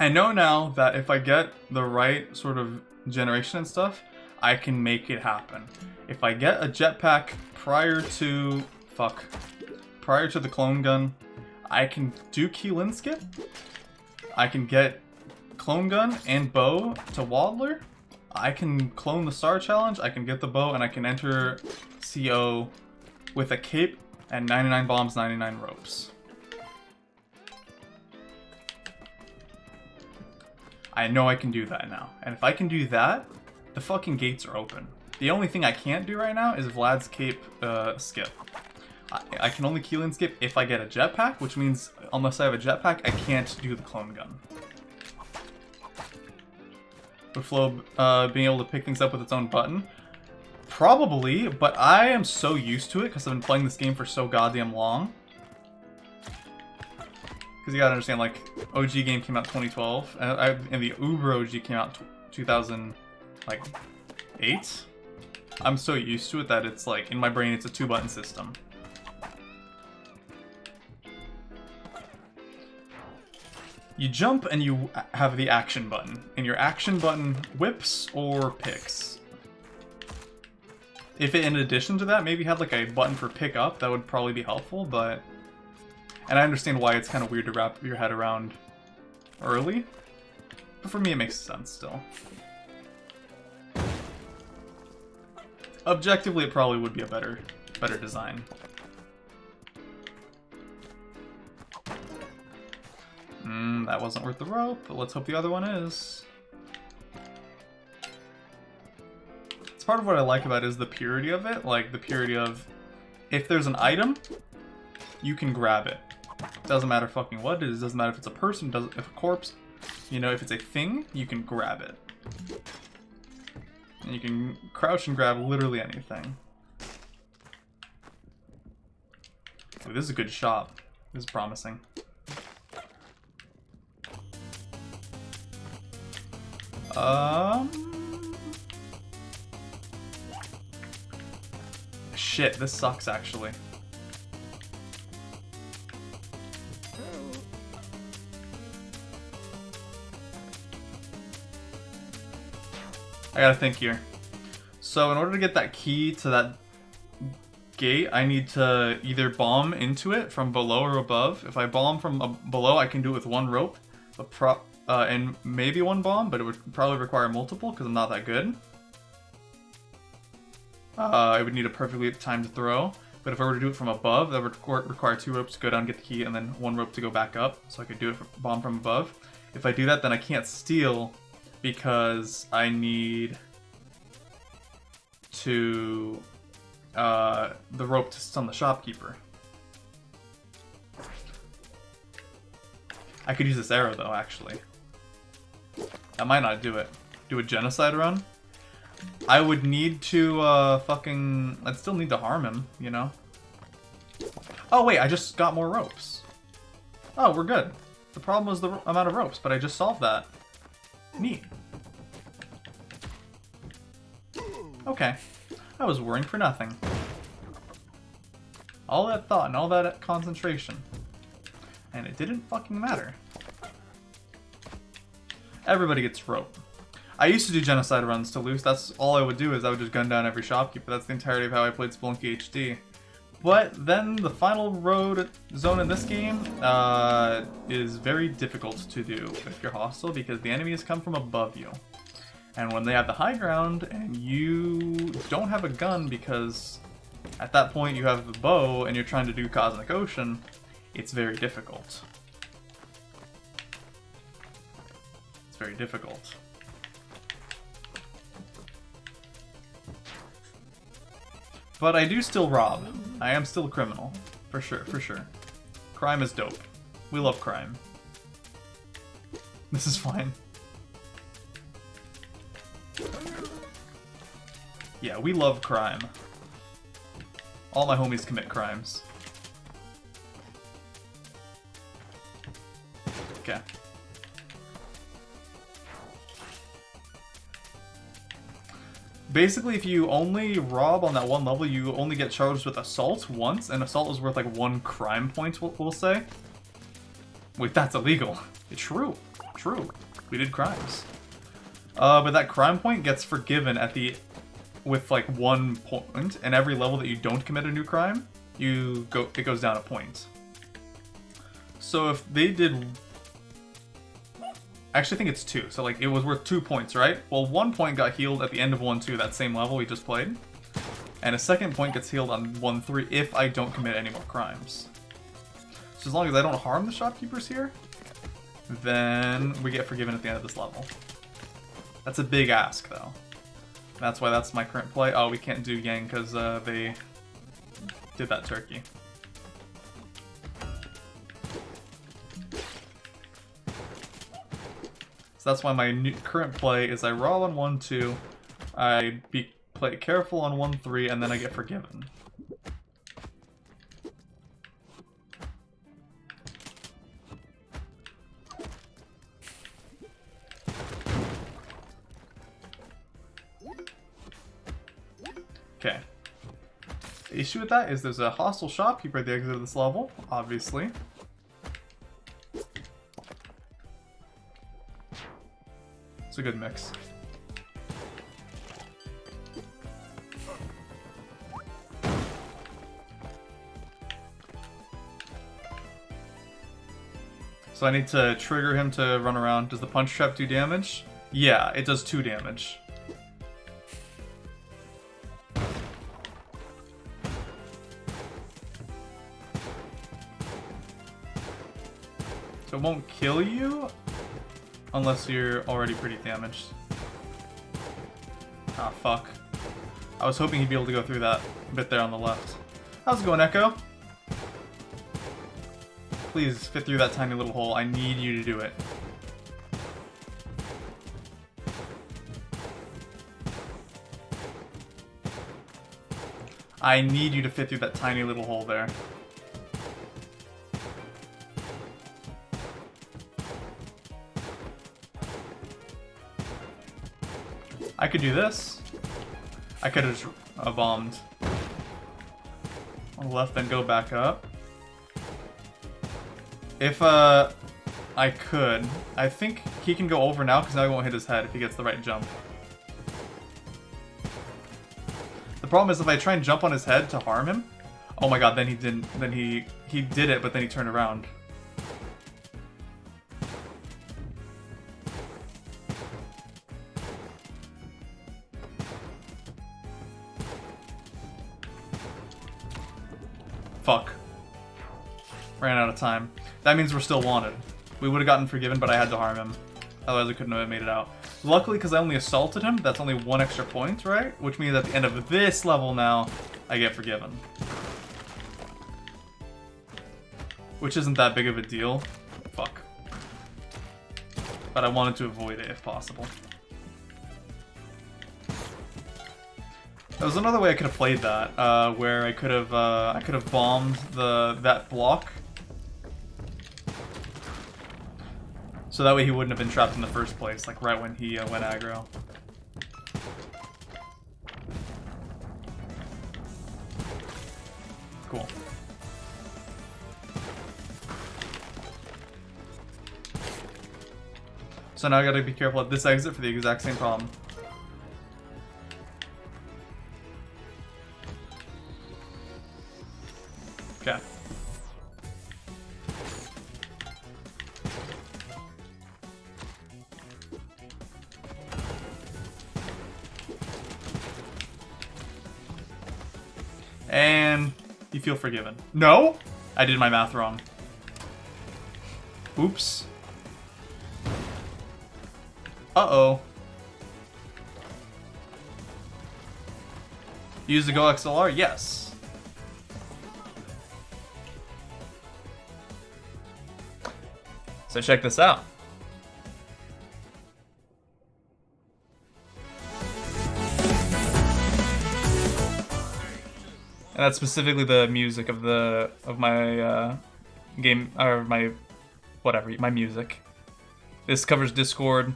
I know now that if I get the right sort of generation and stuff, I can make it happen. If I get a jetpack prior to the clone gun, I can do Keylin skip. I can get clone gun and bow to Waddler. I can clone the star challenge. I can get the bow, and I can enter CO with a cape and 99 bombs, 99 ropes. I know I can do that now. And if I can do that, the fucking gates are open. The only thing I can't do right now is Vlad's cape skip. I can only Keylin skip if I get a jetpack, which means unless I have a jetpack, I can't do the clone gun. Would Flo being able to pick things up with its own button? Probably, but I am so used to it because I've been playing this game for so goddamn long. Because you gotta understand, like, OG game came out 2012, and the Uber OG came out 2008. I'm so used to it that it's like, in my brain, it's a 2-button system. You jump and you have the action button, and your action button whips or picks. If it, in addition to that, maybe had like a button for pick up, that would probably be helpful, but... And I understand why it's kind of weird to wrap your head around early, but for me it makes sense still. Objectively, it probably would be a better design. That wasn't worth the rope, but let's hope the other one is. It's part of what I like about it is the purity of it, like the purity of if there's an item, you can grab it. Doesn't matter fucking what it is, doesn't matter if it's a person, if a corpse, you know, if it's a thing, you can grab it. And you can crouch and grab literally anything. Ooh, this is a good shot. This is promising. Shit, this sucks actually. I gotta think here. So in order to get that key to that gate, I need to either bomb into it from below or above. If I bomb from below, I can do it with one rope, but and maybe one bomb, but it would probably require multiple because I'm not that good. I would need a perfectly timed throw, but if I were to do it from above, that would require 2 ropes to go down, get the key, and then 1 rope to go back up, so I could do it bomb from above. If I do that, then I can't steal because I need to the rope to stun the shopkeeper. I could use this arrow though, actually. That might not do it. Do a genocide run? I would need to I'd still need to harm him, you know? Oh wait, I just got more ropes. Oh, we're good. The problem was the amount of ropes, but I just solved that. Neat. Okay. I was worrying for nothing. All that thought and all that concentration. And it didn't fucking matter. Everybody gets rope. I used to do genocide runs to loose. That's all I would do is I would just gun down every shopkeeper. That's the entirety of how I played Spelunky HD. But then the final road zone in this game is very difficult to do if you're hostile because the enemies come from above you. And when they have the high ground and you don't have a gun because at that point you have the bow and you're trying to do Cosmic Ocean, it's very difficult. It's very difficult. But I do still rob. I am still a criminal. For sure, for sure. Crime is dope. We love crime. This is fine. Yeah, we love crime. All my homies commit crimes. Okay. Basically, if you only rob on that one level, you only get charged with assault once, and assault is worth like 1 crime point, we'll say. Wait, that's illegal. It's true. true. We did crimes. But that crime point gets forgiven at the with like 1 point, and every level that you don't commit a new crime, it goes down a point. So if they did, I actually think it's 2. So like it was worth 2 points, right? Well, 1 point got healed at the end of 1-2, that same level we just played, and a second point gets healed on 1-3 if I don't commit any more crimes. So as long as I don't harm the shopkeepers here, then we get forgiven at the end of this level. That's a big ask, though. That's why that's my current play. Oh, we can't do Yang because they did that turkey. So that's why my current play is I raw on 1-2, I play careful on 1-3, and then I get forgiven. Okay. The issue with that is there's a hostile shopkeeper at the exit of this level, obviously. It's a good mix. So I need to trigger him to run around. Does the punch trap do damage? Yeah, it does 2 damage. So it won't kill you unless you're already pretty damaged. Ah, fuck. I was hoping he'd be able to go through that bit there on the left. How's it going, Echo? Please fit through that tiny little hole. I need you to do it. I need you to fit through that tiny little hole there. I could do this. I could have just bombed on the left, then go back up. If I could, I think he can go over now because now he won't hit his head if he gets the right jump. The problem is if I try and jump on his head to harm him, oh my god, then he didn't. Then he did it, but then he turned around. Fuck. Ran out of time. That means we're still wanted. We would have gotten forgiven, but I had to harm him. Otherwise I couldn't have made it out. Luckily, because I only assaulted him, that's only 1 extra point, right? Which means at the end of this level now, I get forgiven. Which isn't that big of a deal. Fuck. But I wanted to avoid it if possible. There was another way I could have played that, where I could have bombed that block, so that way he wouldn't have been trapped in the first place, like right when he went aggro. Cool. So now I gotta be careful at this exit for the exact same problem. Okay. And you feel forgiven. No? I did my math wrong. Oops. Uh-oh. Use the Go XLR? Yes. So check this out. And that's specifically the music of my game, or my whatever, my music. This covers Discord.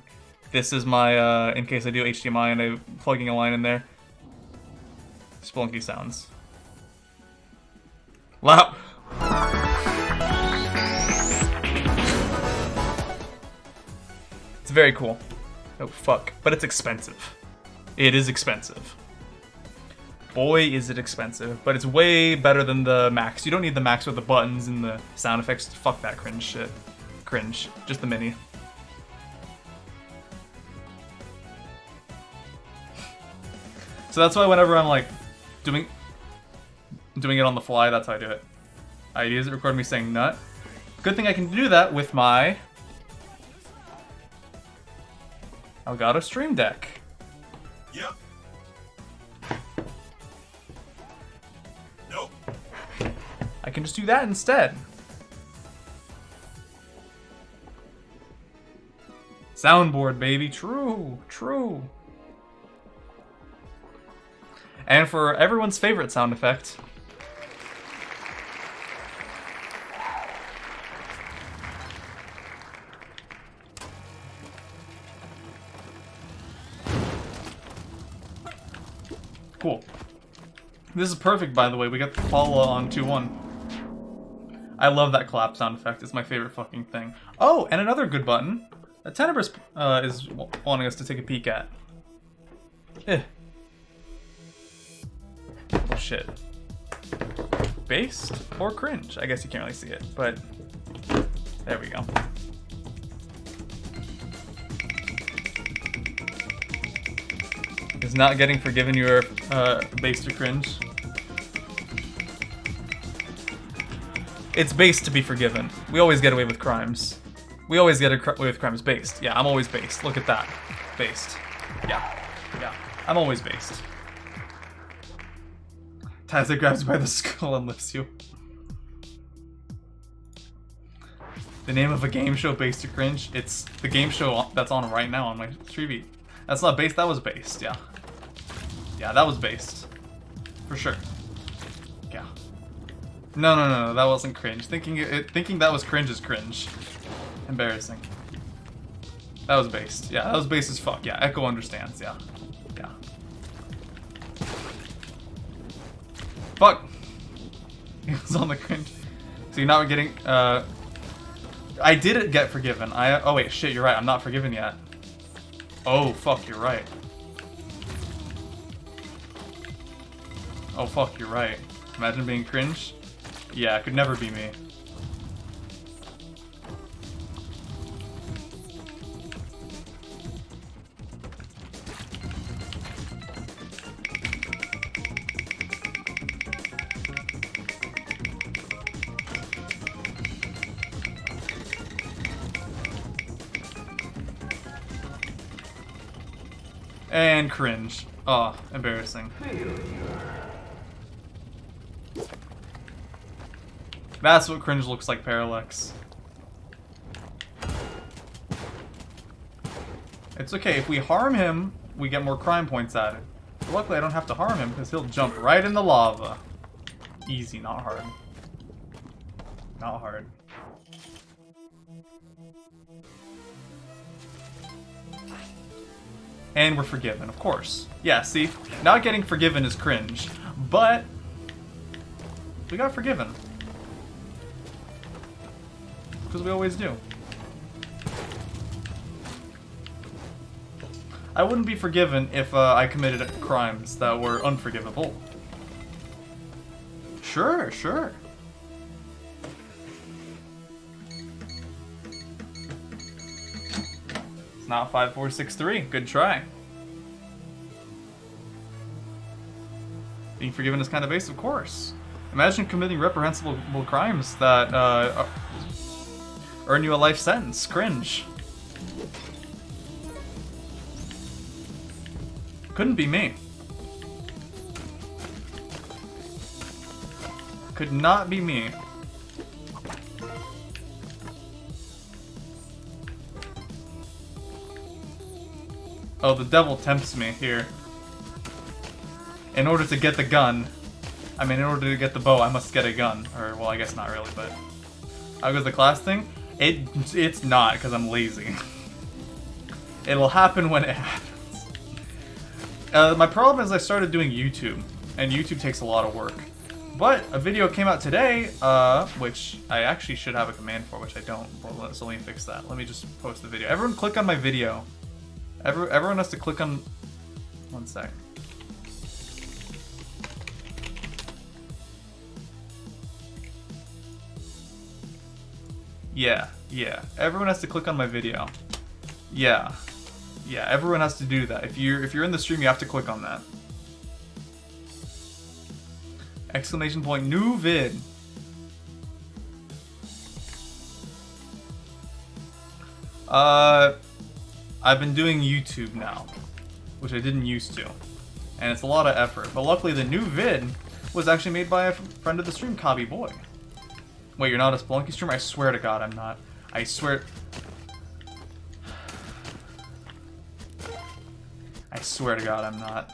This is my in case I do HDMI and I'm plugging a line in there. Spelunky sounds. Loud. very cool. Oh, fuck. But it's expensive. It is expensive. Boy, is it expensive. But it's way better than the max. You don't need the max with the buttons and the sound effects. Fuck that cringe shit. Cringe. Just the mini. So that's why whenever I'm like doing it on the fly, that's how I do it. Ideas that record me saying nut. Good thing I can do that with my Elgato Stream Deck. Yep. Nope. I can just do that instead. Soundboard, baby. True. True. And for everyone's favorite sound effect. Cool. This is perfect, by the way. We got the Paula on 2-1. I love that clap sound effect. It's my favorite fucking thing. Oh, and another good button. Tenebris is wanting us to take a peek at. Oh, shit. Based or cringe? I guess you can't really see it, but there we go. Is not getting forgiven your based or cringe? It's based to be forgiven. We always get away with crimes. We always get away with crimes based. Yeah, I'm always based. Look at that. Based. Yeah. Yeah. I'm always based. Tazza grabs you by the skull and lifts you. The name of a game show based to cringe? It's the game show that's on right now on my Treevee. That's not based, that was based, yeah. Yeah, that was based. For sure. Yeah. No, that wasn't cringe. Thinking that was cringe is cringe. Embarrassing. That was based. Yeah, that was based as fuck. Yeah, Echo understands, yeah. Yeah. Fuck! It was on the cringe. So you're not getting, I did get forgiven. Oh wait, shit, you're right. I'm not forgiven yet. Oh, fuck, you're right. Oh, fuck, you're right. Imagine being cringe. Yeah, it could never be me. And cringe. Oh, embarrassing. That's what cringe looks like, Parallax. It's okay, if we harm him, we get more crime points added. But luckily I don't have to harm him because he'll jump right in the lava. Easy, not hard. Not hard. And we're forgiven, of course. Yeah, see? Not getting forgiven is cringe, but we got forgiven. Because we always do. I wouldn't be forgiven if I committed crimes that were unforgivable. Sure, sure. It's not 5463. Good try. Being forgiven is kind of base, of course. Imagine committing reprehensible crimes that earn you a life sentence. Cringe. Couldn't be me. Could not be me. Oh, the devil tempts me here. In order to get the gun, in order to get the bow, I must get a gun. Or, well, I guess not really, but... How goes the class thing? It's not, because I'm lazy. It'll happen when it happens. My problem is I started doing YouTube, and YouTube takes a lot of work. But a video came out today, which I actually should have a command for, which I don't. Well, so let me fix that. Let me just post the video. Everyone click on my video. Everyone has to click on... One sec. Yeah. Everyone has to click on my video. Yeah, everyone has to do that. If you're in the stream, you have to click on that. Exclamation point, new vid. I've been doing YouTube now, which I didn't used to. And it's a lot of effort. But luckily the new vid was actually made by a friend of the stream, Cobby Boy. Wait, you're not a Spelunky streamer? I swear to God I'm not. I swear... I swear to God I'm not.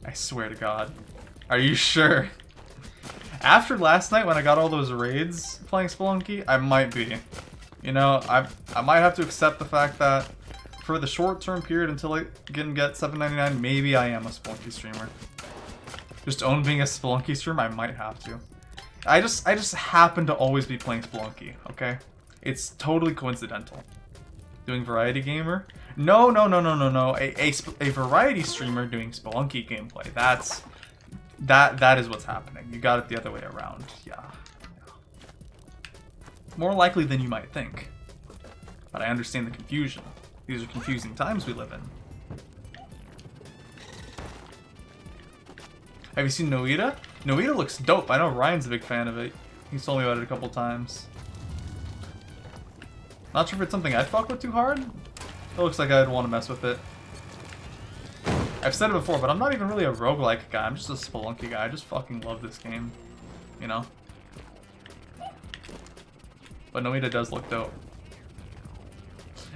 I swear to God. Are you sure? After last night when I got all those raids playing Spelunky, I might be. You know, I might have to accept the fact that for the short-term period until I can get $7.99, maybe I am a Spelunky streamer. Just own being a Spelunky streamer, I might have to. I just happen to always be playing Spelunky, okay? It's totally coincidental. Doing variety gamer? No. A variety streamer doing Spelunky gameplay. That is what's happening. You got it the other way around. Yeah. More likely than you might think. But I understand the confusion. These are confusing times we live in. Have you seen Noita? Noita looks dope. I know Ryan's a big fan of it. He's told me about it a couple times. Not sure if it's something I'd fuck with too hard. It looks like I'd want to mess with it. I've said it before, but I'm not even really a roguelike guy. I'm just a Spelunky guy. I just fucking love this game. You know? But Noita does look dope.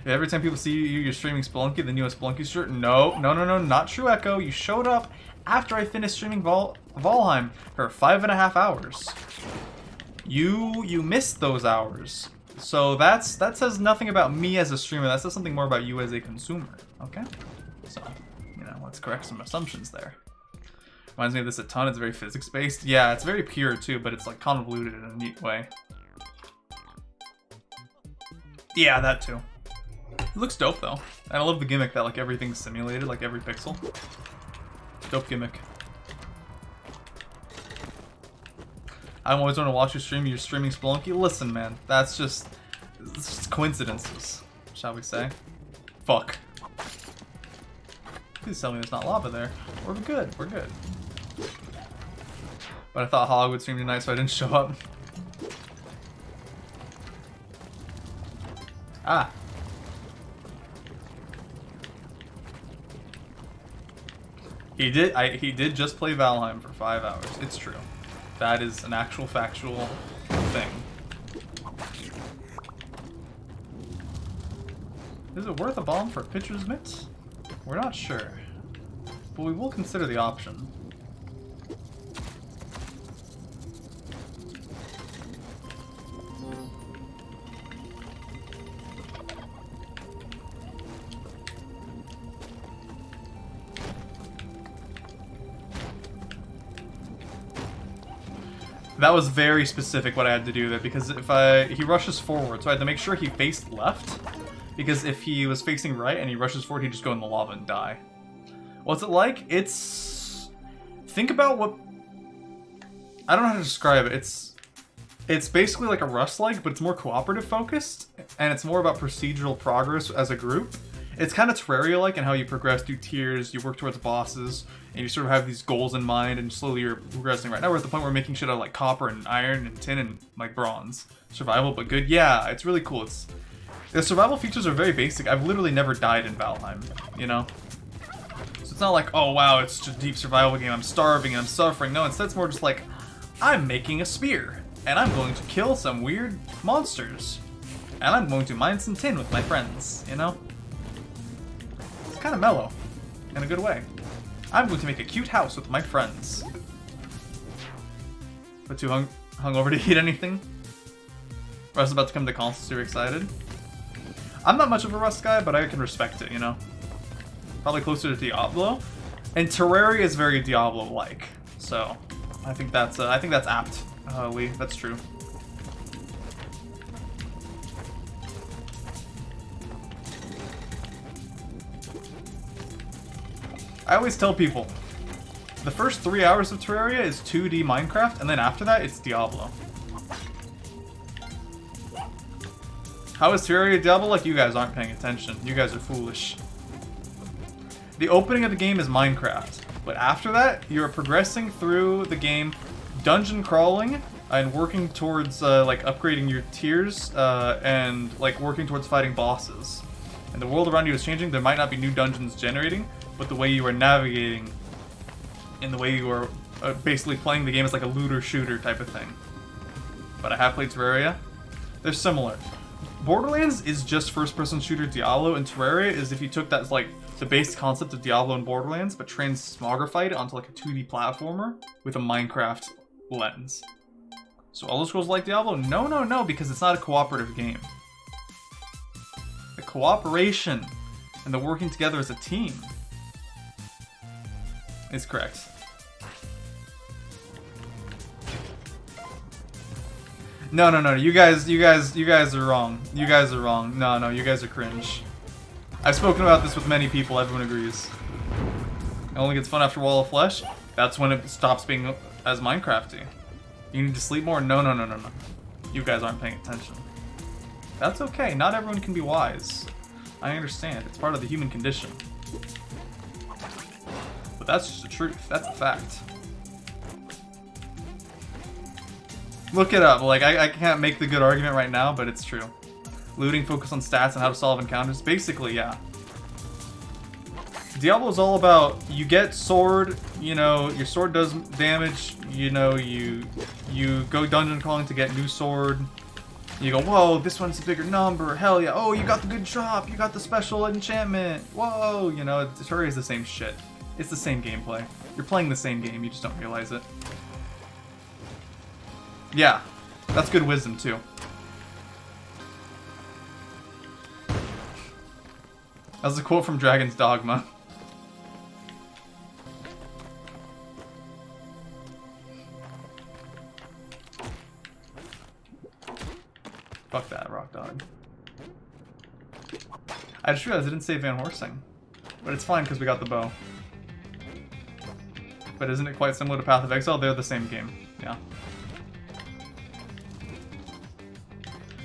Every time people see you, you're streaming Spelunky, then you have a Spelunky shirt. No, not true, Echo. You showed up after I finished streaming Valheim for 5.5 hours. You missed those hours. So that says nothing about me as a streamer. That says something more about you as a consumer. Okay? So, you know, let's correct some assumptions there. Reminds me of this a ton. It's very physics-based. Yeah, it's very pure too, but it's like convoluted in a neat way. Yeah, that too. It looks dope though. And I love the gimmick that like everything's simulated, like every pixel. Dope gimmick. I'm always want to watch you stream. You're streaming Spelunky. Listen, man, it's just coincidences, shall we say? Fuck. Please tell me there's not lava there. We're good. We're good. But I thought Hog would stream tonight, so I didn't show up. Ah. He did just play Valheim for 5 hours. It's true. That is an actual factual thing. Is it worth a bomb for pitcher's mitts? We're not sure. But we will consider the option. That was very specific what I had to do there, because if he rushes forward, so I had to make sure he faced left, because if he was facing right and he rushes forward, he'd just go in the lava and die. What's it like? It's... Think about what... I don't know how to describe it. It's basically like a Rust-like, but it's more cooperative focused, and it's more about procedural progress as a group. It's kind of Terraria-like in how you progress through tiers, you work towards bosses, and you sort of have these goals in mind, and slowly you're progressing. Right now we're at the point where we're making shit out of like copper and iron and tin and like bronze. Survival, but good. Yeah, it's really cool. The survival features are very basic. I've literally never died in Valheim, you know? So it's not like, oh wow, it's just a deep survival game, I'm starving and I'm suffering. No, instead it's more just like, I'm making a spear, and I'm going to kill some weird monsters, and I'm going to mine some tin with my friends, you know? It's kind of mellow, in a good way. I'm going to make a cute house with my friends. But too hungover to eat anything? Rust about to come to console, so you're excited? I'm not much of a Rust guy, but I can respect it, you know? Probably closer to Diablo. And Terraria is very Diablo-like, so I think that's apt, Lee. That's true. I always tell people, the first 3 hours of Terraria is 2D Minecraft, and then after that, it's Diablo. How is Terraria Diablo? Like, you guys aren't paying attention. You guys are foolish. The opening of the game is Minecraft, but after that, you're progressing through the game, dungeon crawling, and working towards, like, upgrading your tiers, and, like, working towards fighting bosses. And the world around you is changing. There might not be new dungeons generating, but the way you are navigating and the way you are basically playing the game is like a looter-shooter type of thing. But I have played Terraria. They're similar. Borderlands is just first-person shooter Diablo, and Terraria is if you took that as like the base concept of Diablo and Borderlands, but transmogrified it onto like a 2D platformer with a Minecraft lens. So Elder Scrolls like Diablo? No, no, no, because it's not a cooperative game. The cooperation and the working together as a team is correct. No, no, no, you guys are wrong. You guys are wrong. No, no, you guys are cringe. I've spoken about this with many people, everyone agrees. It only gets fun after Wall of Flesh. That's when it stops being as Minecrafty. You need to sleep more? No, no, no, no, no. You guys aren't paying attention. That's okay, not everyone can be wise. I understand, it's part of the human condition. But that's just the truth, that's a fact. Look it up, like, I can't make the good argument right now, but it's true. Looting, focus on stats, and how to solve encounters. Basically, yeah. Diablo is all about, you get sword, you know, your sword does damage, you know, you go dungeon crawling to get new sword. You go, whoa, this one's a bigger number, hell yeah, oh, you got the good drop, you got the special enchantment, whoa, you know, Terraria is the same shit. It's the same gameplay. You're playing the same game, you just don't realize it. Yeah, that's good wisdom, too. That was a quote from Dragon's Dogma. Fuck that, Rock Dog. I just realized I didn't say Van Horsing. But it's fine because we got the bow. But isn't it quite similar to Path of Exile? They're the same game. Yeah.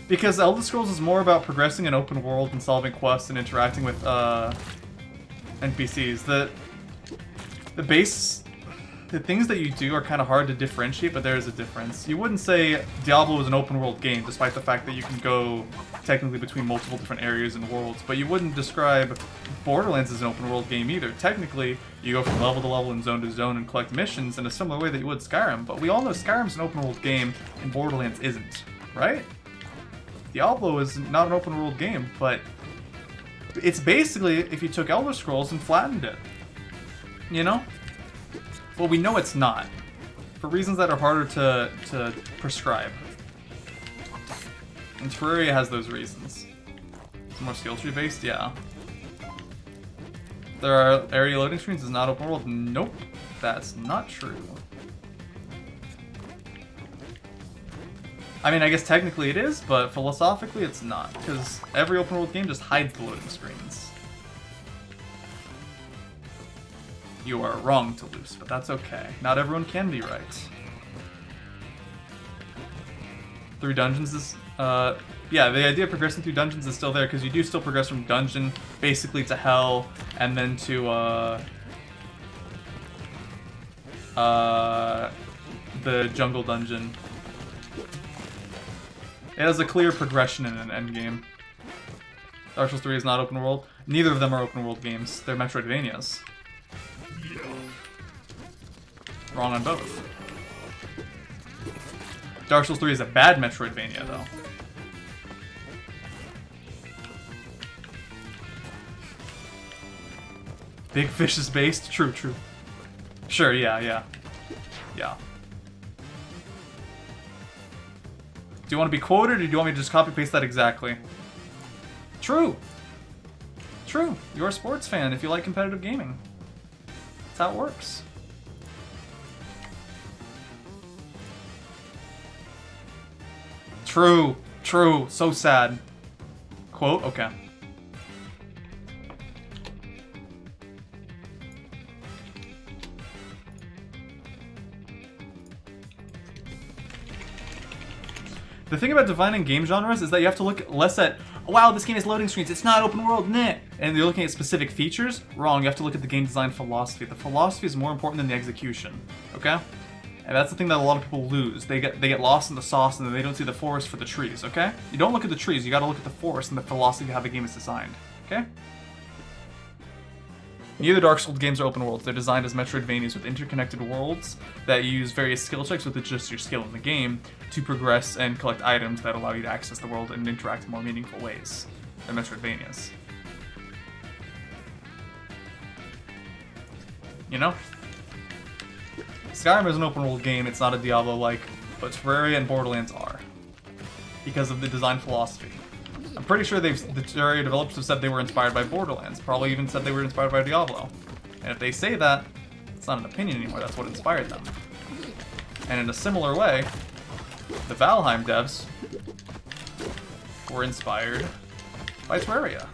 Because Elder Scrolls is more about progressing an open world and solving quests and interacting with NPCs. The things that you do are kind of hard to differentiate, but there is a difference. You wouldn't say Diablo is an open world game, despite the fact that you can go technically between multiple different areas and worlds, but you wouldn't describe Borderlands as an open world game either. Technically, you go from level to level and zone to zone and collect missions in a similar way that you would Skyrim, but we all know Skyrim's an open world game and Borderlands isn't, right? Diablo is not an open world game, but it's basically if you took Elder Scrolls and flattened it. You know? Well, we know it's not, for reasons that are harder to prescribe. And Terraria has those reasons. It's more skill tree based, yeah. There are area loading screens, is not open world. Nope, that's not true. I mean, I guess technically it is, but philosophically it's not, because every open world game just hides the loading screens. You are wrong, Toulouse, but that's okay. Not everyone can be right. 3 dungeons is, yeah, the idea of progressing through dungeons is still there, because you do still progress from dungeon, basically to hell, and then to, the jungle dungeon. It has a clear progression in an endgame. Dark Souls 3 is not open world. Neither of them are open world games. They're Metroidvanias. Wrong on both. Dark Souls 3 is a bad Metroidvania, though. Big Fish is based? True, true. Sure, yeah, yeah. Yeah. Do you want to be quoted, or do you want me to just copy-paste that exactly? True. True. You're a sports fan if you like competitive gaming. That's how it works. True. True. So sad. Quote? Okay. The thing about defining game genres is that you have to look less at, wow, this game has loading screens, it's not open world, nah. And you're looking at specific features. Wrong, you have to look at the game design philosophy. The philosophy is more important than the execution, okay? And that's the thing that a lot of people lose. They get lost in the sauce and then they don't see the forest for the trees, okay? You don't look at the trees, you gotta look at the forest and the philosophy of how the game is designed, okay? Neither Dark Souls games are open worlds. They're designed as Metroidvanias with interconnected worlds that use various skill checks with just your skill in the game to progress and collect items that allow you to access the world and interact in more meaningful ways. They're Metroidvanias. You know? Skyrim is an open world game, it's not a Diablo-like, but Terraria and Borderlands are. Because of the design philosophy. I'm pretty sure the Terraria developers have said they were inspired by Borderlands, probably even said they were inspired by Diablo. And if they say that, it's not an opinion anymore, that's what inspired them. And in a similar way, the Valheim devs were inspired by Terraria.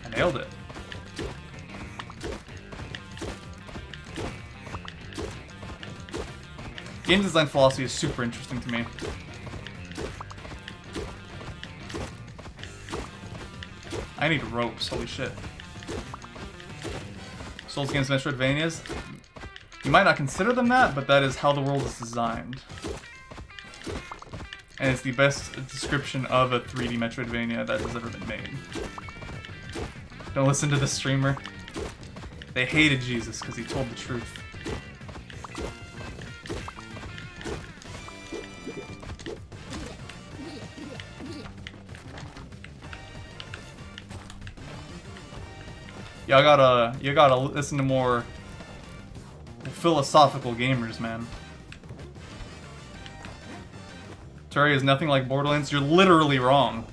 I nailed it. Game design philosophy is super interesting to me. I need ropes, holy shit. Souls games, Metroidvanias. You might not consider them that, but that is how the world is designed. And it's the best description of a 3D Metroidvania that has ever been made. Don't listen to the streamer. They hated Jesus because he told the truth. You gotta listen to more philosophical gamers, man. Terraria is nothing like Borderlands. You're literally wrong.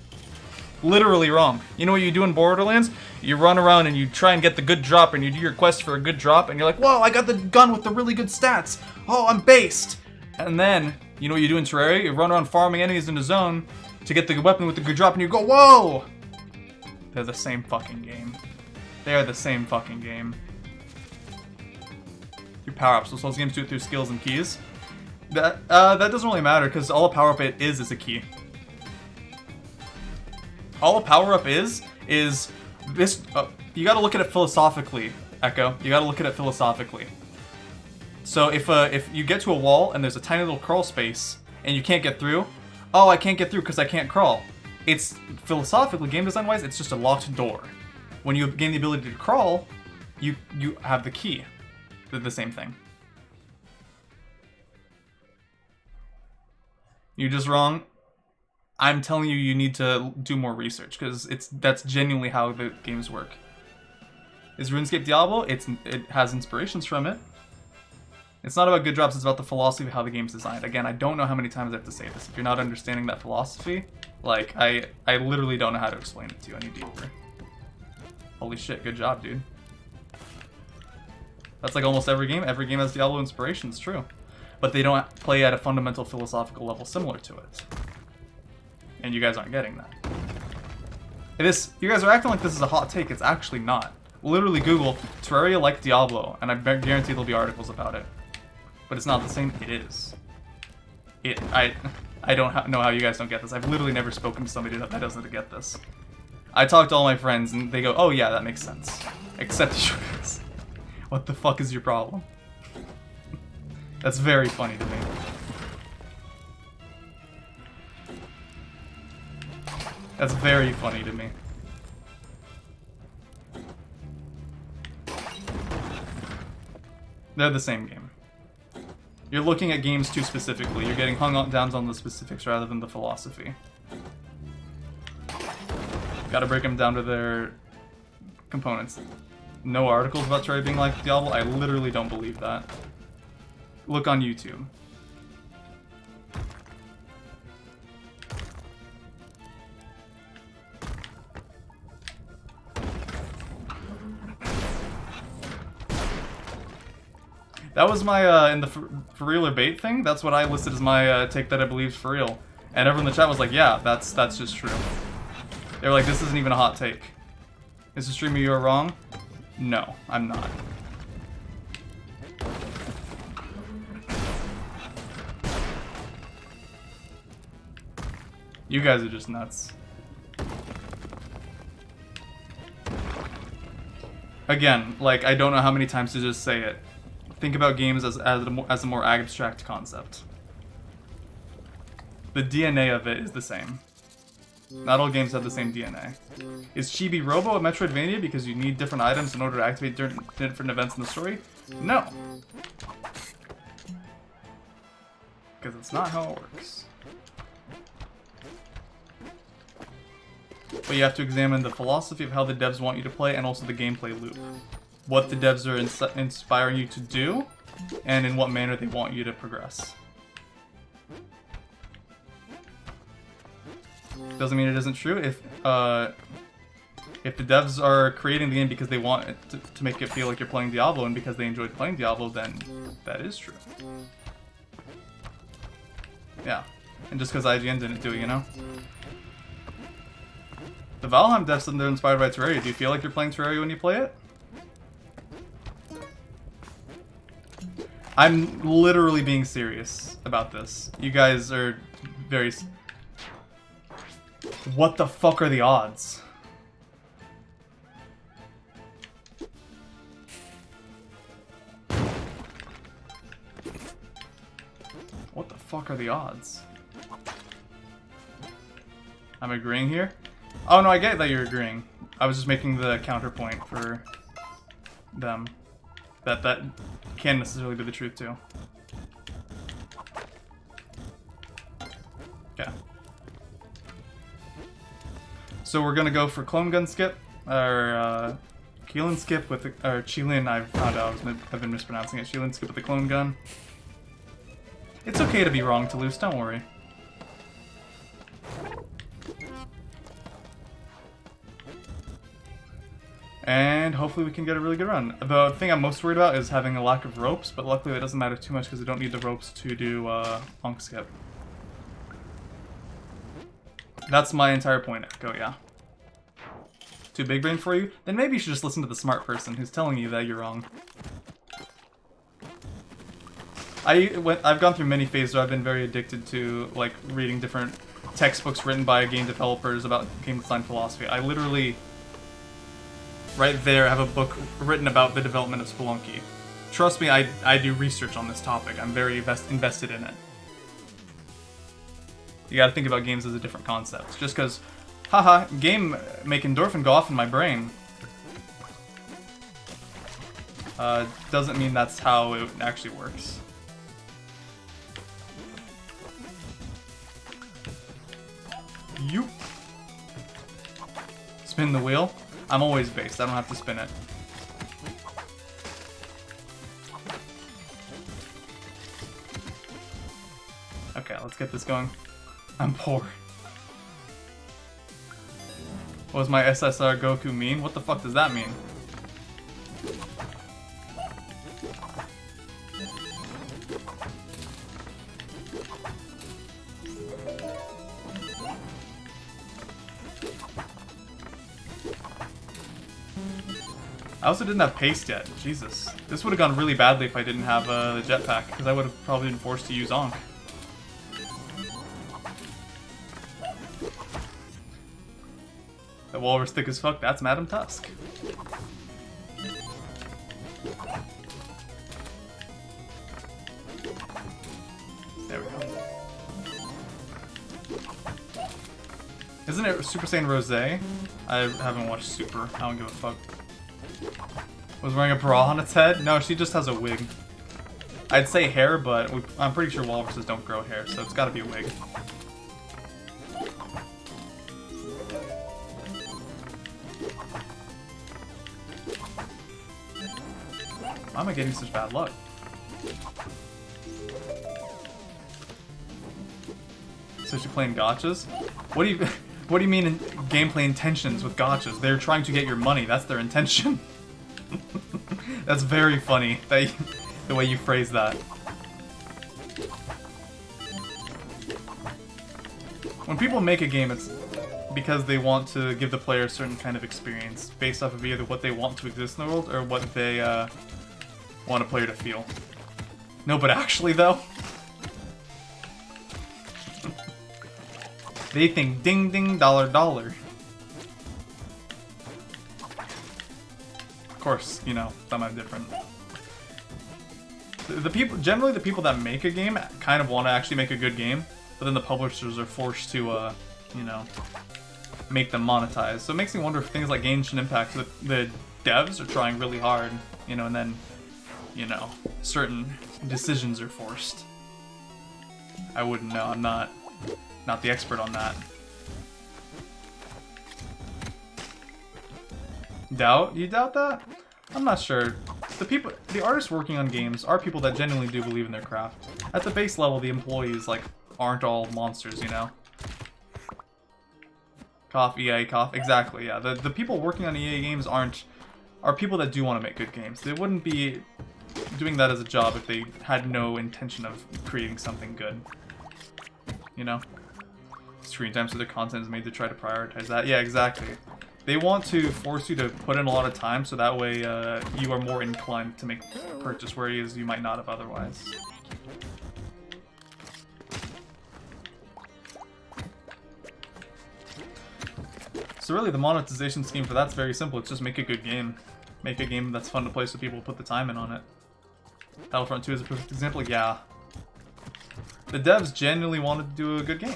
Literally wrong. You know what you do in Borderlands? You run around and you try and get the good drop and you do your quest for a good drop and you're like, whoa, I got the gun with the really good stats. Oh, I'm based. And then, you know what you do in Terraria? You run around farming enemies in the zone to get the weapon with the good drop and you go, whoa! They're the same fucking game. They are the same fucking game. Your power-ups. So Souls games do it through skills and keys. That doesn't really matter, because all a power-up is a key. All a power-up is this... you gotta look at it philosophically, Echo. You gotta look at it philosophically. So if you get to a wall and there's a tiny little crawl space, and you can't get through, oh, I can't get through because I can't crawl. It's, philosophically, game design-wise, it's just a locked door. When you gain the ability to crawl, you have the key. They're the same thing. You're just wrong. I'm telling you, you need to do more research because that's genuinely how the games work. Is RuneScape Diablo? It has inspirations from it. It's not about good drops, it's about the philosophy of how the game's designed. Again, I don't know how many times I have to say this. If you're not understanding that philosophy, like, I literally don't know how to explain it to you any deeper. Holy shit, good job, dude. That's like almost every game. Every game has Diablo inspiration, it's true. But they don't play at a fundamental philosophical level similar to it. And you guys aren't getting that. You guys are acting like this is a hot take, it's actually not. Literally Google Terraria like Diablo, and I guarantee there'll be articles about it. But it's not the same, it is. I don't know how you guys don't get this. I've literally never spoken to somebody that doesn't get this. I talk to all my friends and they go, oh yeah, that makes sense. Except you guys. What the fuck is your problem? That's very funny to me. That's very funny to me. They're the same game. You're looking at games too specifically. You're getting hung down on the specifics rather than the philosophy. Gotta break them down to their components. No articles about Terraria being like Diablo? I literally don't believe that. Look on YouTube. That was my, in the for real or bait thing, that's what I listed as my take that I believe is for real. And everyone in the chat was like, yeah, that's just true. They were like, this isn't even a hot take. Is the streamer you're wrong? No, I'm not. You guys are just nuts. Again, like, I don't know how many times to just say it. Think about games as a more abstract concept. The DNA of it is the same. Not all games have the same DNA. Is Chibi Robo a Metroidvania because you need different items in order to activate different events in the story? No. Because it's not how it works. But you have to examine the philosophy of how the devs want you to play and also the gameplay loop. What the devs are inspiring you to do, and in what manner they want you to progress. Doesn't mean it isn't true. If the devs are creating the game because they want it to make it feel like you're playing Diablo and because they enjoyed playing Diablo, then that is true. Yeah. And just because IGN didn't do it, you know? The Valheim devs said they're inspired by Terraria. Do you feel like you're playing Terraria when you play it? I'm literally being serious about this. You guys are very... What the fuck are the odds? What the fuck are the odds? I'm agreeing here? Oh no, I get that you're agreeing. I was just making the counterpoint for them. That can't necessarily be the truth too. Okay. So we're gonna go for clone gun skip, or Keelan skip with the, or Chilin, I found out I've been mispronouncing it. Chilin skip with the clone gun. It's okay to be wrong, Toulouse, don't worry. And hopefully we can get a really good run. The thing I'm most worried about is having a lack of ropes, but luckily that doesn't matter too much because I don't need the ropes to do Onk skip. That's my entire point, Echo, yeah. Too big brain for you? Then maybe you should just listen to the smart person who's telling you that you're wrong. I've gone through many phases where I've been very addicted to like reading different textbooks written by game developers about game design philosophy. I literally, right there, have a book written about the development of Spelunky. Trust me, I do research on this topic. I'm very invested in it. You gotta think about games as a different concept. Just because, haha, game make endorphin go off in my brain doesn't mean that's how it actually works. You spin the wheel. I'm always based. I don't have to spin it. Okay, let's get this going. I'm poor. What does my SSR Goku mean? What the fuck does that mean? I also didn't have paste yet. Jesus. This would have gone really badly if I didn't have the jetpack, because I would have probably been forced to use Onk. The walrus thick as fuck, that's Madam Tusk. There we go. Isn't it Super Saiyan Rose? I haven't watched Super. I don't give a fuck. Was wearing a bra on its head? No, she just has a wig. I'd say hair, but I'm pretty sure walruses don't grow hair, so it's gotta be a wig. Why am I getting such bad luck? So she's playing gotchas? What do you mean in gameplay intentions with gotchas? They're trying to get your money. That's their intention. That's very funny. the way you phrase that. When people make a game, it's because they want to give the player a certain kind of experience based off of either what they want to exist in the world or what they want a player to feel. No, but actually though, they think ding ding dollar dollar. Of course, you know, some are different. The people, generally the people that make a game kind of want to actually make a good game, but then the publishers are forced to, you know, make them monetize. So it makes me wonder if things like Genshin Impact, the devs are trying really hard, you know, and then, you know, certain decisions are forced. I wouldn't know. I'm not the expert on that. Doubt? You doubt that? I'm not sure. The artists working on games are people that genuinely do believe in their craft. At the base level, the employees, like, aren't all monsters, you know? Cough, EA, cough. Exactly, yeah. The people working on EA games are people that do want to make good games. They wouldn't be doing that as a job if they had no intention of creating something good. You know? Screen time, so their content is made to try to prioritize that. Yeah, exactly. They want to force you to put in a lot of time so that way you are more inclined to make a purchase, whereas you might not have otherwise. So really the monetization scheme for that's very simple. It's just make a good game. Make a game that's fun to play so people put the time in on it. Battlefront 2 is a perfect example, yeah. The devs genuinely wanted to do a good game.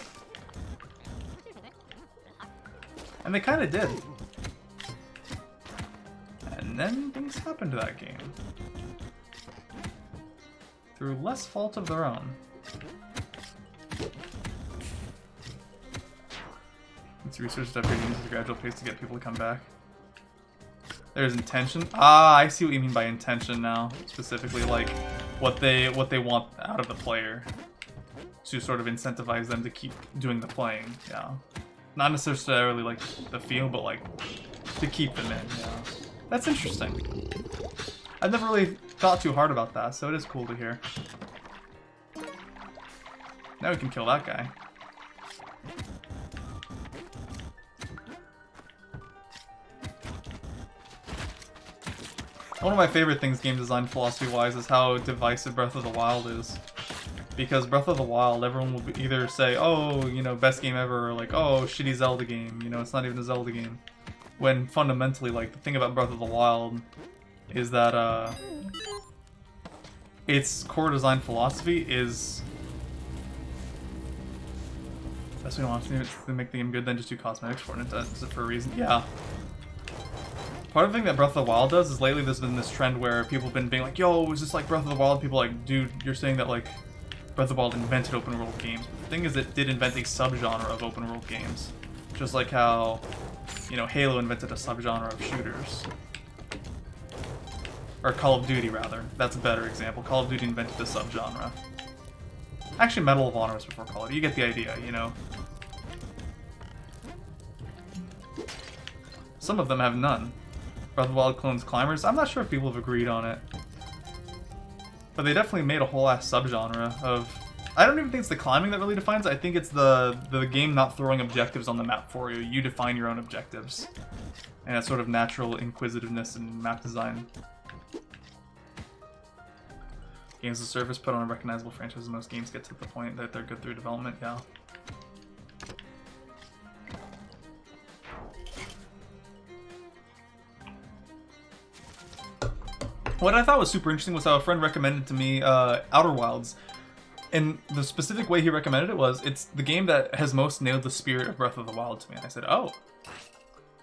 And they kind of did. And then things happened to that game. Through less fault of their own. It's research that upgrading uses a gradual pace to get people to come back. There's intention. Ah, I see what you mean by intention now. Specifically, like what they want out of the player to sort of incentivize them to keep doing the playing. Yeah, not necessarily like the feel, but like to keep them in. Yeah, that's interesting. I've never really thought too hard about that, so it is cool to hear. Now we can kill that guy. One of my favorite things game design philosophy-wise is how divisive Breath of the Wild is. Because Breath of the Wild, everyone will either say, oh, you know, best game ever, or like, oh, shitty Zelda game, you know, it's not even a Zelda game. When fundamentally, like, the thing about Breath of the Wild is that, its core design philosophy is... Best way to make the game good, then just do cosmetics for it. Does it for a reason? Yeah. Part of the thing that Breath of the Wild does is lately there's been this trend where people have been being like, yo, is this like Breath of the Wild? People are like, dude, you're saying that like Breath of the Wild invented open world games. But the thing is it did invent a subgenre of open world games. Just like how, you know, Halo invented a subgenre of shooters. Or Call of Duty, rather. That's a better example. Call of Duty invented a subgenre. Actually, Medal of Honor was before Call of Duty. You get the idea, you know? Some of them have none. Breath of the Wild clones climbers. I'm not sure if people have agreed on it. But they definitely made a whole ass subgenre of... I don't even think it's the climbing that really defines it. I think it's the game not throwing objectives on the map for you. You define your own objectives. And that sort of natural inquisitiveness in map design. Games as a service put on a recognizable franchise. Most games get to the point that they're good through development, yeah. What I thought was super interesting was how a friend recommended to me Outer Wilds. And the specific way he recommended it was, it's the game that has most nailed the spirit of Breath of the Wild to me. And I said, oh.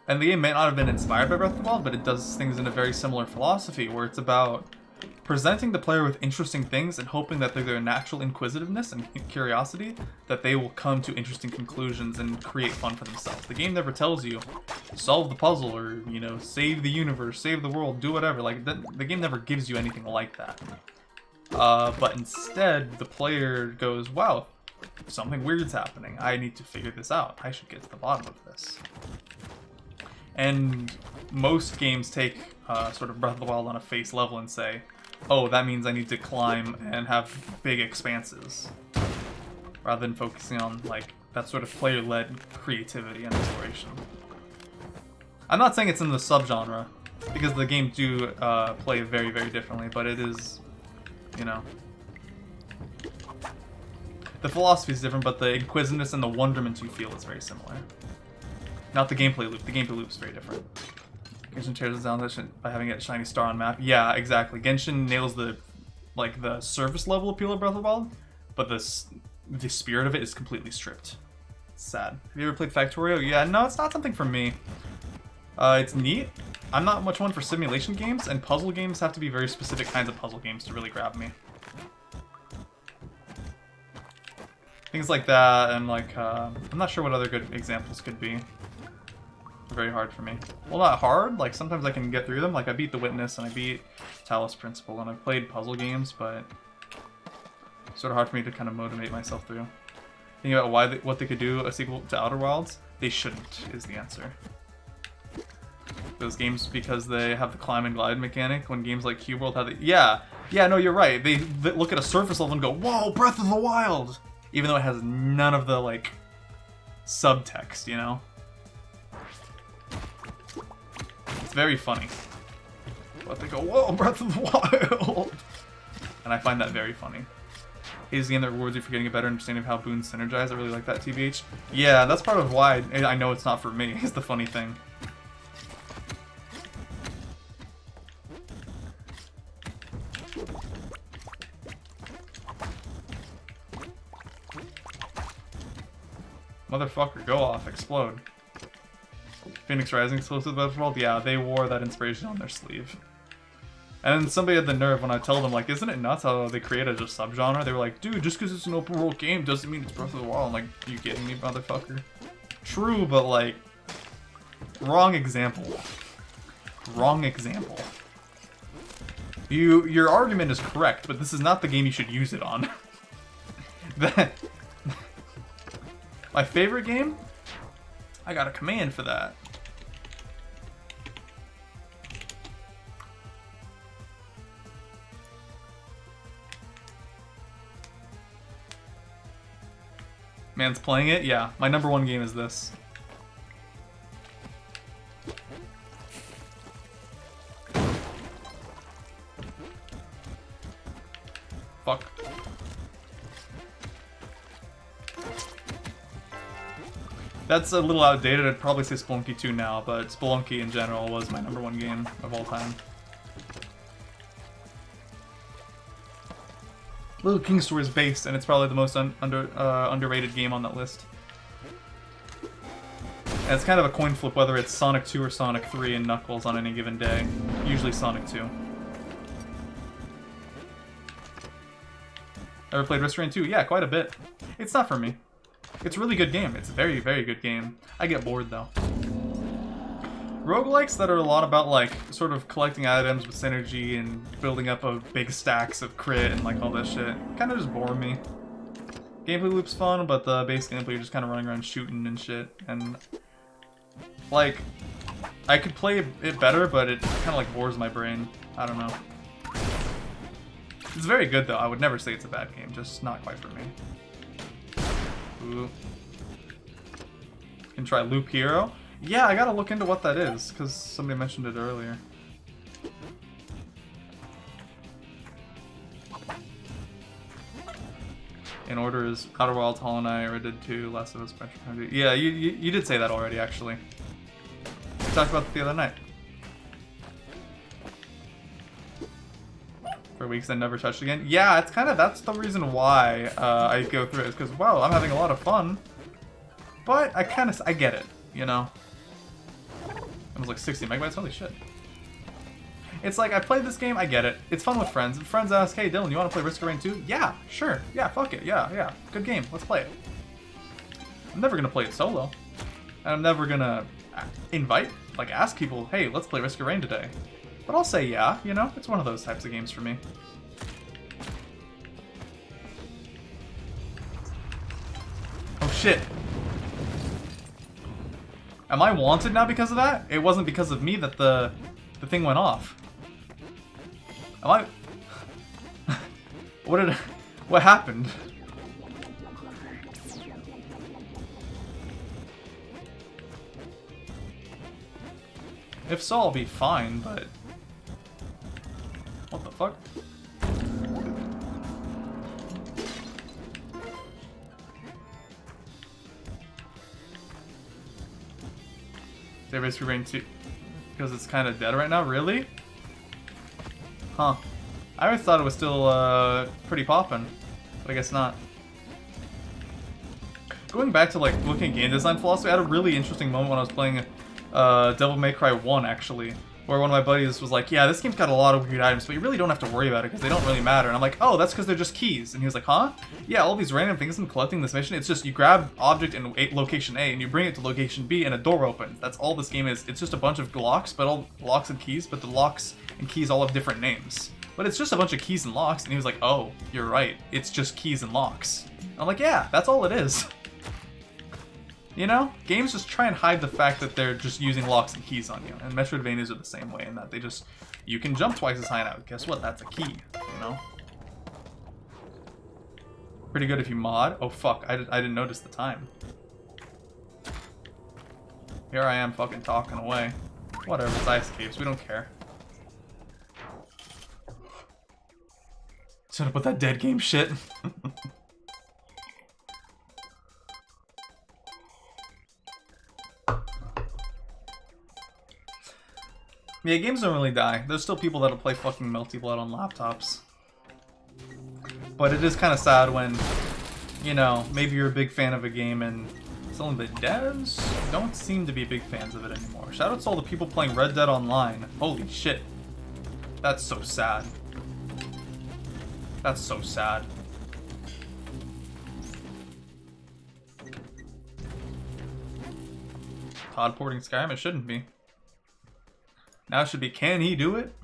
And the game may not have been inspired by Breath of the Wild, but it does things in a very similar philosophy, where it's about presenting the player with interesting things and hoping that through their natural inquisitiveness and curiosity, that they will come to interesting conclusions and create fun for themselves. The game never tells you, solve the puzzle, or, you know, save the universe, save the world, do whatever. Like, the game never gives you anything like that. But instead, the player goes, wow, something weird's happening. I need to figure this out. I should get to the bottom of this. And most games take sort of Breath of the Wild on a face level and say, oh, that means I need to climb and have big expanses, rather than focusing on, like, that sort of player-led creativity and exploration. I'm not saying it's in the subgenre, because the games do play very, very differently, but it is, you know... The philosophy is different, but the inquisitiveness and the wonderment you feel is very similar. Not the gameplay loop. The gameplay loop is very different. Genshin tears us down by having a shiny star on map. Yeah, exactly. Genshin nails the surface level appeal of Breath of the Wild, but the spirit of it is completely stripped. It's sad. Have you ever played Factorio? Yeah, no, it's not something for me. It's neat. I'm not much one for simulation games, and puzzle games have to be very specific kinds of puzzle games to really grab me. Things like that, and like, I'm not sure what other good examples could be. They're very hard for me. Well, not hard, like sometimes I can get through them. Like I beat The Witness and I beat Talos Principle, and I've played puzzle games, but it's sort of hard for me to kind of motivate myself through. Thinking about what they could do a sequel to Outer Wilds, they shouldn't, is the answer. Those games, because they have the climb and glide mechanic, when games like Cube World have the... Yeah, no, you're right. They look at a surface level and go, whoa, Breath of the Wild! Even though it has none of the, like, subtext, you know? It's very funny. But they go, whoa, Breath of the Wild! And I find that very funny. It is the game that rewards you for getting a better understanding of how boons synergize. I really like that, TBH. Yeah, that's part of why I know it's not for me, is the funny thing. Motherfucker, go off, explode. Phoenix Rising exclusive to the world? Yeah, they wore that inspiration on their sleeve. And then somebody had the nerve when I tell them, like, isn't it nuts how they created a subgenre? They were like, dude, just because it's an open world game doesn't mean it's Breath of the Wild. I'm like, you kidding me, motherfucker? True, but like, wrong example. Wrong example. Your argument is correct, but this is not the game you should use it on. My favorite game? I got a command for that. Man's playing it? Yeah, my #1 game is this. Fuck. That's a little outdated. I'd probably say Spelunky 2 now, but Spelunky in general was my #1 game of all time. Little King Story is based, and it's probably the most underrated game on that list. And it's kind of a coin flip whether it's Sonic 2 or Sonic 3 and Knuckles on any given day. Usually Sonic 2. Ever played Risk Rain 2? Yeah, quite a bit. It's not for me. It's a really good game. It's a very, very good game. I get bored, though. Roguelikes that are a lot about, like, sort of collecting items with synergy and building up a big stacks of crit and, like, all that shit kind of just bore me. Gameplay loop's fun, but the base gameplay, you're just kind of running around shooting and shit. And, like, I could play it better, but it kind of, like, bores my brain. I don't know. It's very good, though. I would never say it's a bad game, just not quite for me. Ooh. Can try Loop Hero. Yeah, I gotta look into what that is, because somebody mentioned it earlier. In order is Outer Wilds, Hollow Knight, Red Dead 2, Last of Us, Metroid. Yeah, you did say that already, actually. We talked about it the other night. For weeks and never touched again. Yeah, it's kind of, that's the reason why I go through it, is because, wow, I'm having a lot of fun. But I get it, you know? It was like 60 megabytes, holy shit. It's like, I played this game, I get it. It's fun with friends. If friends ask, hey Dylan, you want to play Risk of Rain 2? Yeah, sure. Yeah, fuck it. Yeah. Good game. Let's play it. I'm never going to play it solo. And I'm never going to ask people, hey, let's play Risk of Rain today. But I'll say yeah, you know? It's one of those types of games for me. Oh shit. Am I wanted now because of that? It wasn't because of me that the thing went off. Am I... What happened? If so, I'll be fine, but... What the fuck? Database remain 2 because it's kind of dead right now. Really? Huh. I always thought it was still pretty poppin', but I guess not. Going back to like looking at game design philosophy, I had a really interesting moment when I was playing Devil May Cry 1 actually, where one of my buddies was like, yeah, this game's got a lot of weird items, but you really don't have to worry about it because they don't really matter. And I'm like, oh, that's because they're just keys. And he was like, huh? Yeah, all these random things I'm collecting this mission, it's just you grab object in location A and you bring it to location B and a door opens. That's all this game is. It's just a bunch of locks, but all locks and keys, but the locks and keys all have different names. But it's just a bunch of keys and locks. And he was like, oh, you're right. It's just keys and locks. I'm like, yeah, that's all it is. You know? Games just try and hide the fact that they're just using locks and keys on you. And Metroidvanias are the same way in that they just... You can jump twice as high now. Guess what? That's a key. You know? Pretty good if you mod. Oh, fuck. I didn't notice the time. Here I am fucking talking away. Whatever. It's ice caves. We don't care. Shut up with that dead game shit. Yeah, games don't really die. There's still people that'll play fucking Melty Blood on laptops. But it is kind of sad when, you know, maybe you're a big fan of a game and some of the devs don't seem to be big fans of it anymore. Shoutouts to all the people playing Red Dead Online. Holy shit. That's so sad. That's so sad. COD porting Skyrim? It shouldn't be. Now it should be, can he do it?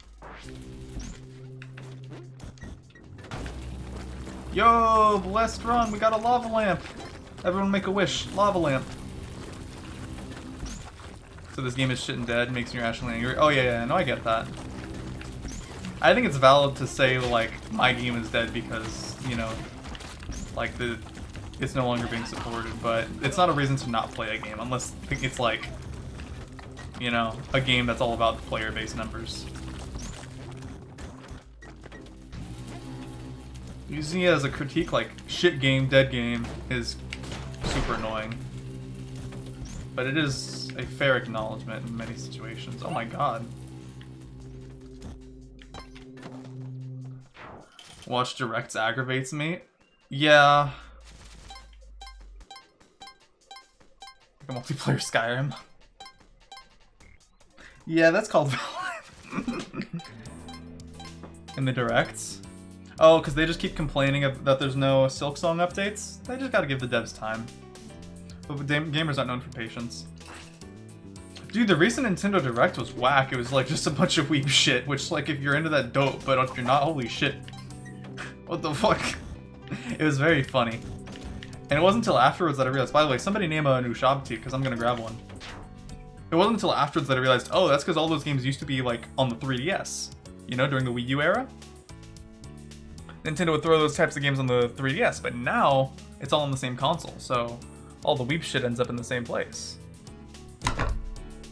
Yo, blessed run, we got a lava lamp. Everyone make a wish, lava lamp. So this game is shit and dead, makes me irrationally angry. Oh yeah, no, I get that. I think it's valid to say, like, my game is dead because, you know, like, it's no longer being supported, but it's not a reason to not play a game, unless it's like, you know, a game that's all about the player-based numbers. Using it as a critique, like, shit game, dead game, is super annoying. But it is a fair acknowledgement in many situations. Oh my god. Watch directs aggravates me. Yeah. Like a multiplayer Skyrim. Yeah, that's called Valheim. In the directs. Oh, because they just keep complaining that there's no Silksong updates? They just gotta give the devs time. But gamers aren't known for patience. Dude, the recent Nintendo Direct was whack. It was like just a bunch of weeb shit, which, like, if you're into that, dope, but if you're not, holy shit. What the fuck? It was very funny. And it wasn't until afterwards that I realized, by the way, somebody name a new shop tee, because I'm gonna grab one. It wasn't until afterwards that I realized, oh, that's because all those games used to be, like, on the 3DS. You know, during the Wii U era? Nintendo would throw those types of games on the 3DS, but now it's all on the same console, so all the weeb shit ends up in the same place.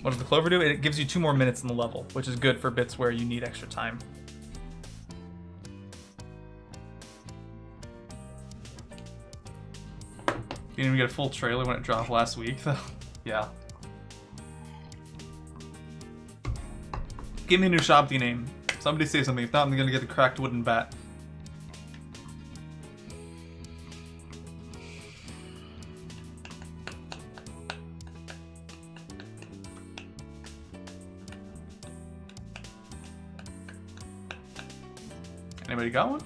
What does the Clover do? It gives you 2 more minutes in the level, which is good for bits where you need extra time. You didn't even get a full trailer when it dropped last week, though. Yeah. Give me a new Shopty name. Somebody say something. If not, I'm gonna get a cracked wooden bat. Anybody got one?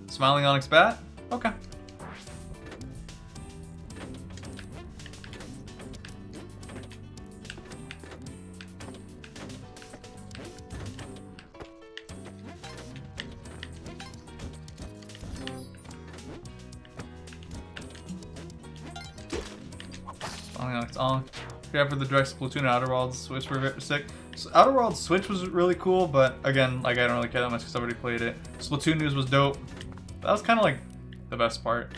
Smiling Onyx bat? Okay. Smiling Onyx on. Grab for the direct Splatoon and Outer Worlds Switch were sick. So Outer Worlds Switch was really cool, but again, like I don't really care that much because I already played it. Splatoon news was dope. That was kind of like the best part.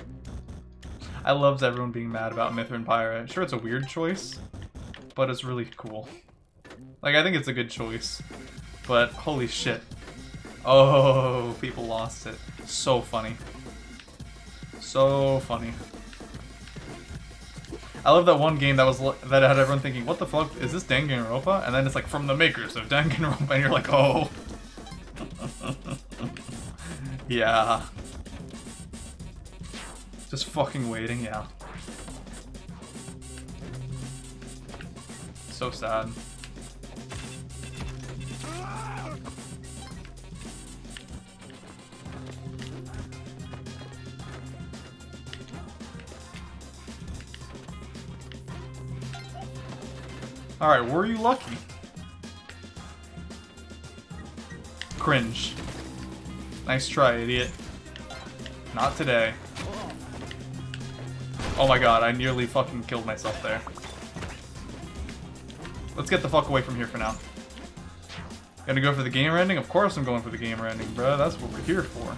I loved everyone being mad about Myth and Pyra. Sure, it's a weird choice, but it's really cool. Like, I think it's a good choice, but holy shit. Oh, people lost it. So funny. So funny. I love that one game that that had everyone thinking, what the fuck, is this Danganronpa? And then it's like, from the makers of Danganronpa, and you're like, oh. Yeah. Just fucking waiting, yeah. So sad. Alright, were you lucky? Cringe. Nice try, idiot. Not today. Oh my god, I nearly fucking killed myself there. Let's get the fuck away from here for now. Gonna go for the gamer ending? Of course I'm going for the gamer ending, bro. That's what we're here for.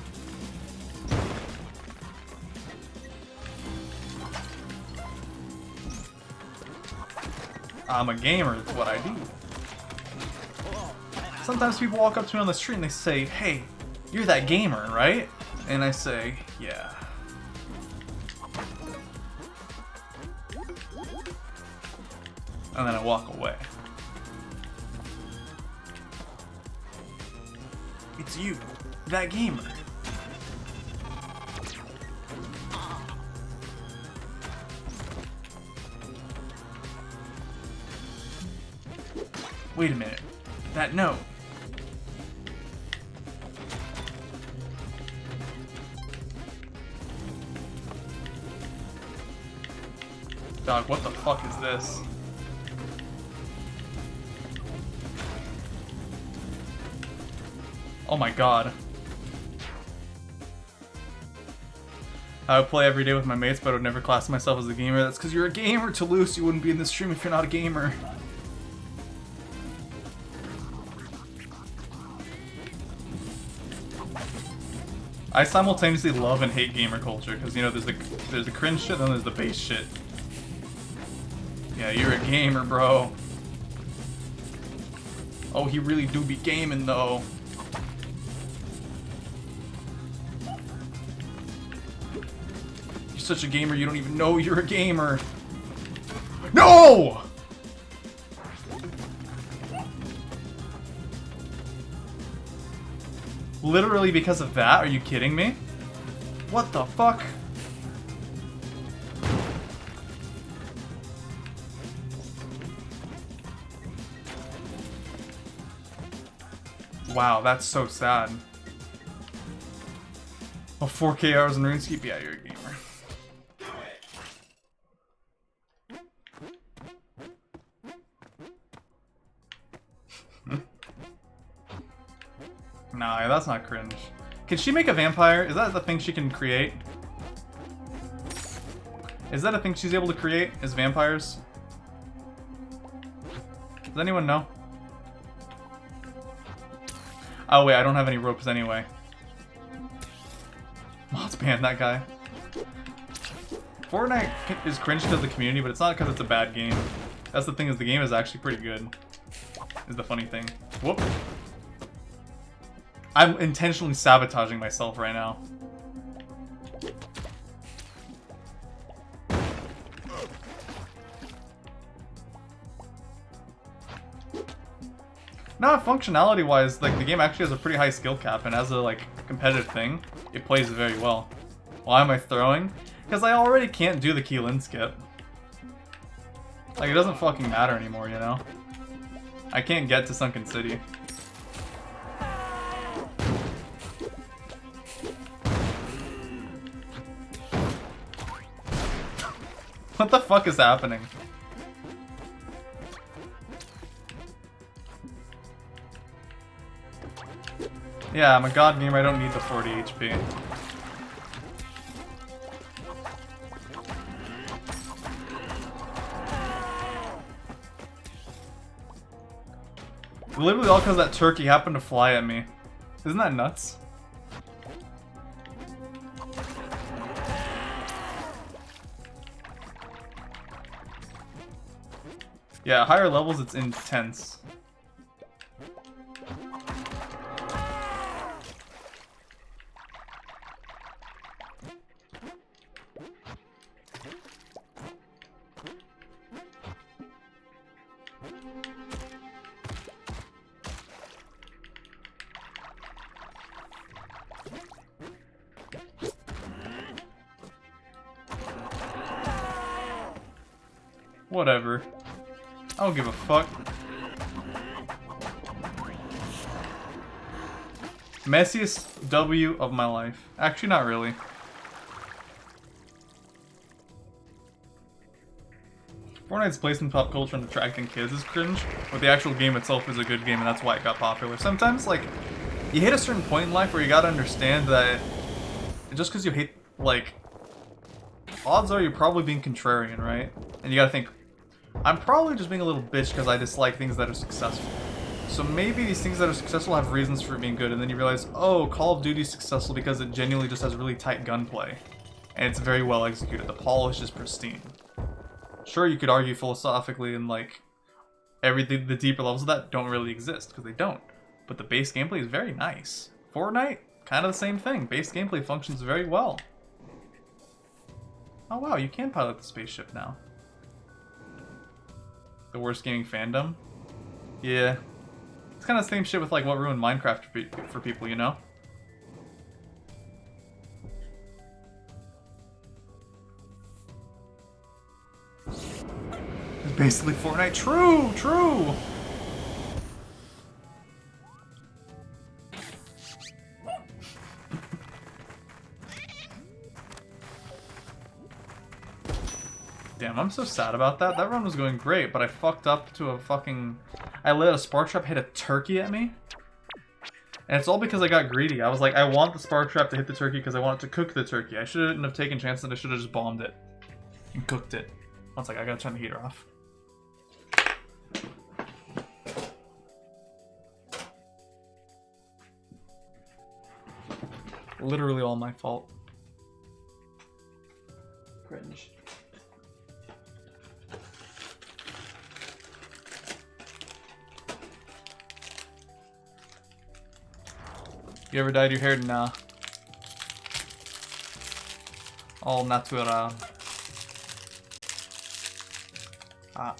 I'm a gamer, it's what I do. Sometimes people walk up to me on the street and they say, hey, you're that gamer, right? And I say, yeah. And then I walk away. It's you, that gamer. Wait a minute. That note. Dog, what the fuck is this? Oh my god. I would play every day with my mates, but I would never class myself as a gamer. That's because you're a gamer, Toulouse. You wouldn't be in the stream if you're not a gamer. I simultaneously love and hate gamer culture, because, you know, there's the cringe shit, and then there's the base shit. Yeah, you're a gamer, bro. Oh, he really do be gaming, though. You're such a gamer, you don't even know you're a gamer. No! Literally because of that? Are you kidding me? What the fuck? Wow, that's so sad. Oh, 4K hours in RuneScape? Yeah, you're a gamer. Nah, that's not cringe. Can she make a vampire? Is that the thing she can create? Is that a thing she's able to create? Is vampires? Does anyone know? Oh wait, I don't have any ropes anyway. Let's ban that guy. Fortnite is cringe because of the community, but it's not because it's a bad game. That's the thing, is the game is actually pretty good. Is the funny thing. Whoop. I'm intentionally sabotaging myself right now. No, functionality-wise, like, the game actually has a pretty high skill cap, and as a, like, competitive thing, it plays very well. Why am I throwing? Because I already can't do the Keylin skip. Like, it doesn't fucking matter anymore, you know? I can't get to Sunken City. What the fuck is happening? Yeah, I'm a god gamer, I don't need the 40 HP. Literally all because that turkey happened to fly at me. Isn't that nuts? Yeah, higher levels, it's intense. Whatever. I don't give a fuck. Messiest W of my life. Actually, not really. Fortnite's place in pop culture and attracting kids is cringe, but the actual game itself is a good game, and that's why it got popular. Sometimes, like, you hit a certain point in life where you gotta understand that just because you hate, like, odds are you're probably being contrarian, right? And you gotta think, I'm probably just being a little bitch because I dislike things that are successful. So maybe these things that are successful have reasons for it being good, and then you realize, oh, Call of Duty is successful because it genuinely just has really tight gunplay. And it's very well executed. The polish is pristine. Sure, you could argue philosophically and, like, everything, the deeper levels of that don't really exist, because they don't. But the base gameplay is very nice. Fortnite, kind of the same thing. Base gameplay functions very well. Oh wow, you can pilot the spaceship now. The worst gaming fandom? Yeah. It's kind of the same shit with, like, what ruined Minecraft for people, you know? It's basically Fortnite. True! True! Damn, I'm so sad about that. That run was going great, but I fucked up to a fucking... I let a spark trap hit a turkey at me. And it's all because I got greedy. I was like, I want the spark trap to hit the turkey because I want it to cook the turkey. I shouldn't have taken chances and I should have just bombed it. And cooked it. One sec, I gotta turn the heater off. Literally all my fault. Cringe. You ever dyed your hair? Nah. All natural. Ah.